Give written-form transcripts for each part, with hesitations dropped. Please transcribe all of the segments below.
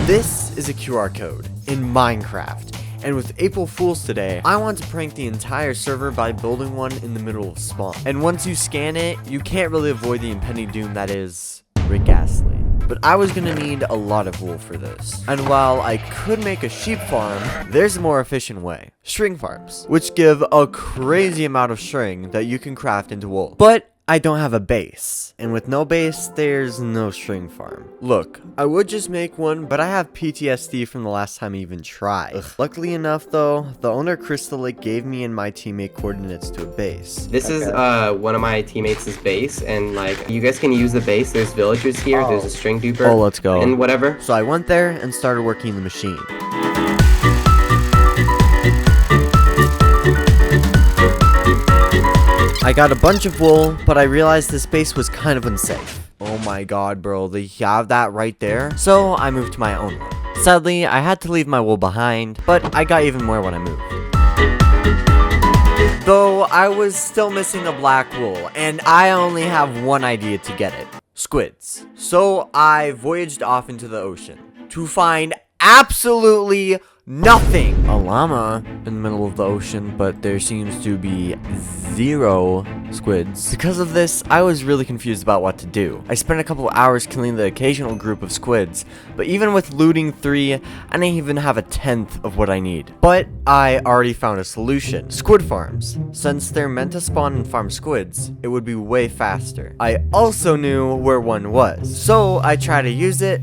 This is a QR code in Minecraft. And with April Fools today, I want to prank the entire server by building one in the middle of spawn. And once you scan it, you can't really avoid the impending doom that is Rick Astley. But I was gonna need a lot of wool for this. And while I could make a sheep farm, there's a more efficient way. String farms, which give a crazy amount of string that you can craft into wool. But I don't have a base, and with no base, there's no string farm. Look, I would just make one, but I have PTSD from the last time I even tried. Luckily enough though, the owner Crystal Lake gave me and my teammate coordinates to a base. This is one of my teammates' base, and like, you guys can use the base. There's villagers here, there's a string duper. Oh, let's go. And whatever. So I went there and started working the machine. I got a bunch of wool, but I realized this base was kind of unsafe. Oh my god, bro, they have that right there? So I moved to my own one. Sadly, I had to leave my wool behind, but I got even more when I moved. Though I was still missing a black wool, and I only have one idea to get it. Squids. So I voyaged off into the ocean to find absolutely nothing. A llama in the middle of the ocean, but there seems to be 0 squids. Because of this, I was really confused about what to do. I spent a couple hours killing the occasional group of squids, but even with looting 3, I didn't even have a 10th of what I need. But I already found a solution. Squid farms. Since they're meant to spawn and farm squids, it would be way faster. I also knew where one was, so I tried to use it.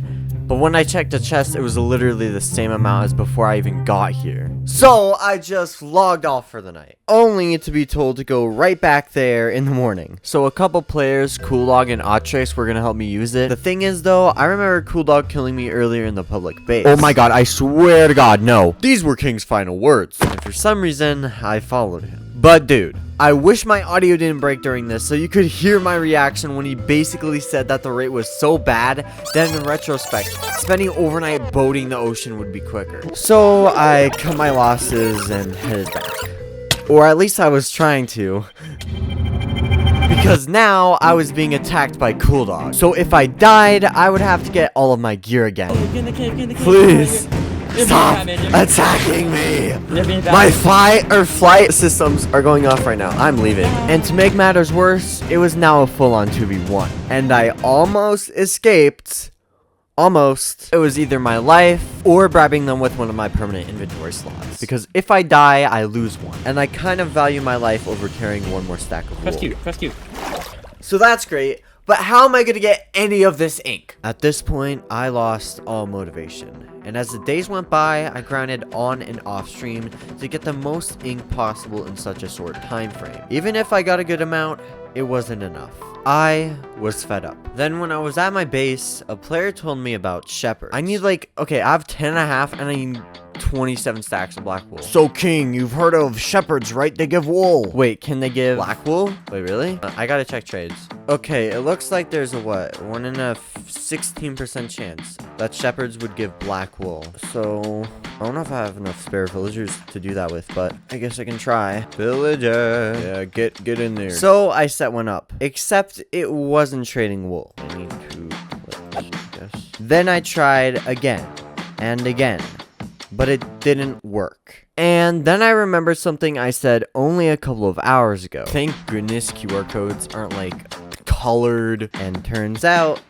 But when I checked the chest, it was literally the same amount as before I even got here. So I just logged off for the night, only to be told to go right back there in the morning. So a couple players, Cooldog and Ottrex, were gonna help me use it. The thing is though, I remember Cooldog killing me earlier in the public base. Oh my god, I swear to god, no. These were King's final words. And for some reason, I followed him. But dude, I wish my audio didn't break during this so you could hear my reaction when he basically said that the rate was so bad that in retrospect, spending overnight boating the ocean would be quicker. So I cut my losses and headed back. Or at least I was trying to. Because now I was being attacked by Cooldog. So if I died, I would have to get all of my gear again. Please. Stop attacking me! My flight systems are going off right now. I'm leaving. And to make matters worse, it was now a full-on 2v1. And I almost escaped. Almost. It was either my life or bribing them with one of my permanent inventory slots. Because if I die, I lose one. And I kind of value my life over carrying one more stack of wool. Press Q. So that's great. But how am I going to get any of this ink? At this point, I lost all motivation. And as the days went by, I grinded on and off stream to get the most ink possible in such a short time frame. Even if I got a good amount, it wasn't enough. I was fed up. Then when I was at my base, a player told me about shepherds. I need okay, I have 10.5 and I need 27 stacks of black wool. So King, you've heard of shepherds, right? They give wool. Wait, can they give black wool? Wait, really? I gotta check trades. Okay, it looks like there's a 1 in a 16% chance that shepherds would give black wool. So I don't know if I have enough spare villagers to do that with, but I guess I can try. Villager, yeah, get in there. So I set one up, except it wasn't trading wool. I need to I guess. Then I tried again and again, but it didn't work. And then I remembered something I said only a couple of hours ago. Thank goodness QR codes aren't colored. And turns out,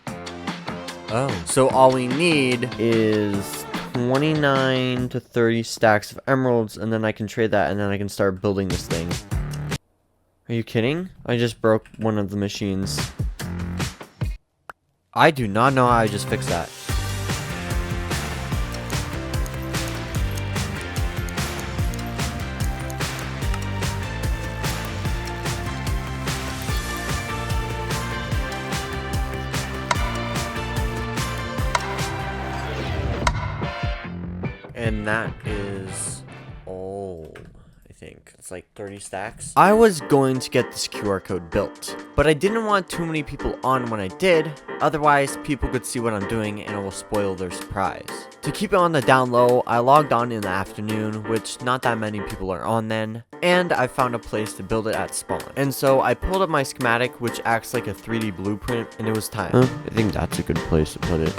so all we need is 29 to 30 stacks of emeralds, and then I can trade that, and then I can start building this thing. Are you kidding? I just broke one of the machines. I do not know how I just fixed that. And that is all, I think. It's 30 stacks. I was going to get this QR code built, but I didn't want too many people on when I did. Otherwise, people could see what I'm doing and it will spoil their surprise. To keep it on the down low, I logged on in the afternoon, which not that many people are on then, and I found a place to build it at spawn. And so I pulled up my schematic, which acts like a 3D blueprint, and it was time. I think that's a good place to put it.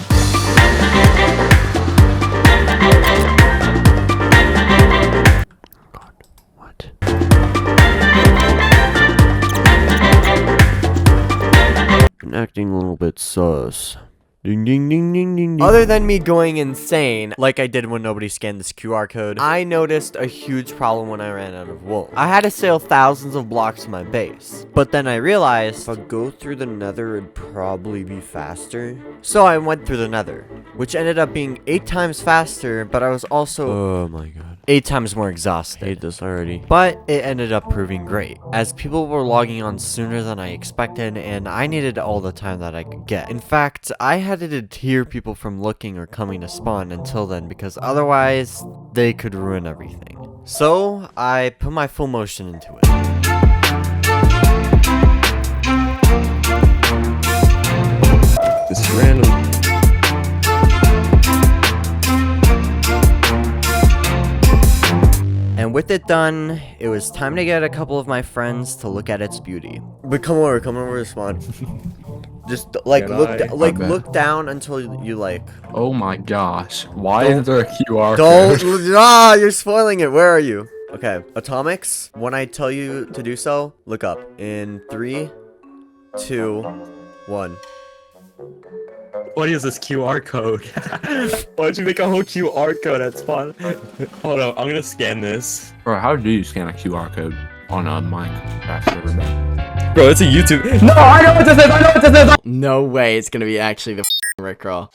acting a little bit sus. Ding, ding, ding, ding, ding, ding. Other than me going insane, like I did when nobody scanned this QR code, I noticed a huge problem when I ran out of wool. I had to sail thousands of blocks to my base, but then I realized if I go through the nether, it'd probably be faster. So I went through the nether, which ended up being 8 times faster, but I was also, oh my god, 8 times more exhausted. I hate this already. But it ended up proving great, as people were logging on sooner than I expected, and I needed all the time that I could get. In fact, I had to deter people from looking or coming to spawn until then, because otherwise they could ruin everything. So I put my full motion into it. This is random. And with it done, it was time to get a couple of my friends to look at its beauty. But come over to spawn. Just like look down until you like. Oh my gosh! Why is there a QR Don't code? you're spoiling it. Where are you? Okay, Atomics. When I tell you to do so, look up in 3, 2, 1. What is this QR code? Why'd you make a whole QR code at spawn? Hold on, I'm gonna scan this. Bro, how do you scan a QR code on a Minecraft server, bro? It's a YouTube. No, I know what this is. I know what this is. No way it's gonna be actually the Rickroll.